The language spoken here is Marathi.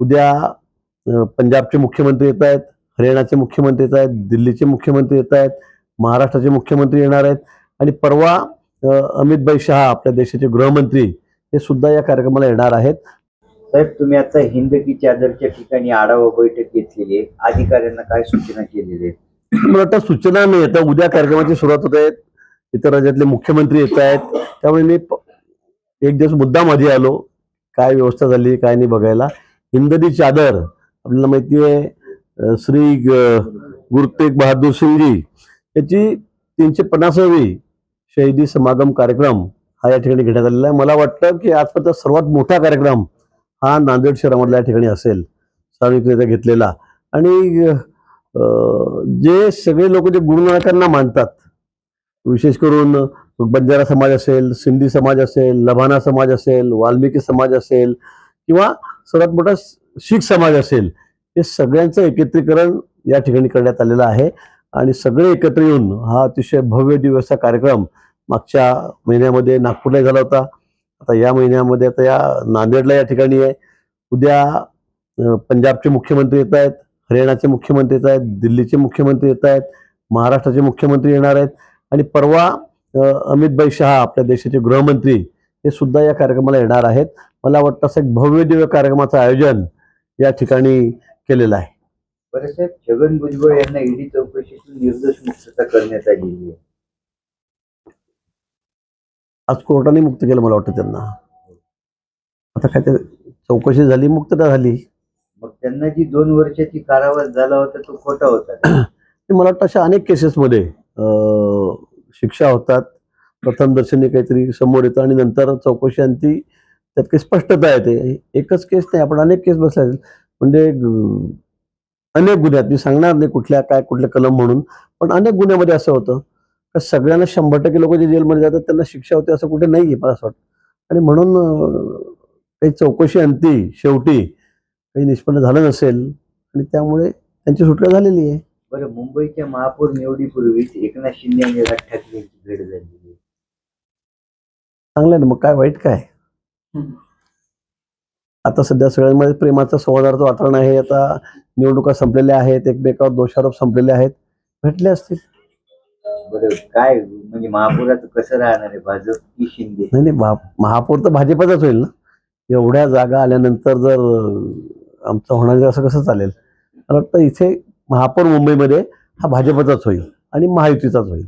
उद्या पंजाबचे मुख्यमंत्री येत आहेत, हरियाणाचे मुख्यमंत्री येत आहेत, दिल्लीचे मुख्यमंत्री येत आहेत, महाराष्ट्राचे मुख्यमंत्री येणार आहेत आणि परवा अमित भाई शहा आपल्या देशाचे गृहमंत्री हे सुद्धा या कार्यक्रमाला येणार आहेत. साहेब, तुम्ही आता हिंद की चादरच्या ठिकाणी आढावा बैठक घेतलेली आहे, अधिकाऱ्यांना काय सूचना केलेली आहे? मला वाटतं सूचना नाही, आता उद्या कार्यक्रमाची सुरुवात होत आहे, इतर राज्यातले मुख्यमंत्री येत आहेत, त्यामुळे मी एक दिवस मुद्दाम आधी आलो, काय व्यवस्था झाली काय नाही बघायला. हिंद की चादर आपल्याला माहिती आहे, श्री गुरु तेग बहादूर सिंगजी याची 350वी शहीदी समागम कार्यक्रम हा या ठिकाणी घेण्यात आलेला आहे. मला वाटतं की आजपर्यंत सर्वात मोठा कार्यक्रम हा नांदेड शहरामधल्या या ठिकाणी असेल, सार्वजनिकरित्या घेतलेला. आणि जे सगळे लोक जे गुरु नानकांना मानतात, विशेष करून बंजारा समाज असेल, सिंधी समाज असेल, लबाना समाज असेल, वाल्मिकी समाज असेल किंवा सर्वात मोठा शीख समाज असेल, हे सगळ्यांचं एकत्रीकरण या ठिकाणी करण्यात आलेलं आहे. आणि सगळे एकत्र येऊन हा अतिशय भव्य दिवस कार्यक्रम मागच्या महिन्यामध्ये नागपूरला झाला होता, आता या महिन्यामध्ये आता या नांदेडला या ठिकाणी आहे. उद्या पंजाबचे मुख्यमंत्री येत आहेत, हरियाणाचे मुख्यमंत्री येत आहेत, दिल्लीचे मुख्यमंत्री येत आहेत, महाराष्ट्राचे मुख्यमंत्री येणार आहेत आणि परवा अमित भाई शहा आपल्या देशाचे गृहमंत्री हे सुद्धा या कार्यक्रमाला येणार आहेत. मला वाटतं असं एक भव्य दिव्य कार्यक्रमाचं आयोजन या ठिकाणी केलेलं आहे. बरं साहेब, छगन भुजबळ यांना ईडी चौकशीतून निर्दोष मुक्तता करण्यात आलेली आहे. आज कोर्टाने मुक्त केलं मला वाटतं त्यांना. आता काय ते चौकशी झाली, मुक्तता झाली. मग त्यांना जी 2 वर्षाची कारावास झाला होता तो खोटा होता. मला वाटतं अशा अनेक केसेसमध्ये शिक्षा होतात, प्रथम दर्शनी काहीतरी समोर येतं आणि नंतर चौकशी आणि ती त्यात काही स्पष्टता येते. एकच केस नाही, आपण अनेक केस बसल्या म्हणजे अनेक गुन्ह्यात, मी सांगणार नाही कुठल्या काय कुठल्या कलम म्हणून, पण अनेक गुन्ह्यामध्ये असं होतं का सगळ्यांना 100% लोक जे जेलमध्ये जातात त्यांना शिक्षा होते असं कुठे नाही आहे मला असं वाटतं. आणि म्हणून काही चौकशी अंती शेवटी काही निष्पन्न झालं नसेल आणि त्यामुळे त्यांची सुटका झालेली आहे. बरं, मुंबईच्या महापौर निवडीपूर्वीच एकनाथ शिंदे आणि राज ठाकरे यांची भेट झालेली आहे. चांगलं आहे ना, मग काय वाईट काय. आता सध्या सगळ्यांमध्ये प्रेमाचं सौहार्दाचं वातावरण आहे. आता निवडणुका संपलेल्या आहेत, एकमेकावर दोषारोप संपलेले आहेत, भेटले असतील. बरं, काय म्हणजे महापौराचं कसं राहणार आहे, भाजप की शिंदे? नाही महापौर तर भाजपचाच होईल ना. एवढ्या जागा आल्यानंतर जर आमचं होणार असं कसं चालेल. मला वाटतं इथे महापौर मुंबईमध्ये हा भाजपचाच होईल आणि महायुतीचाच होईल.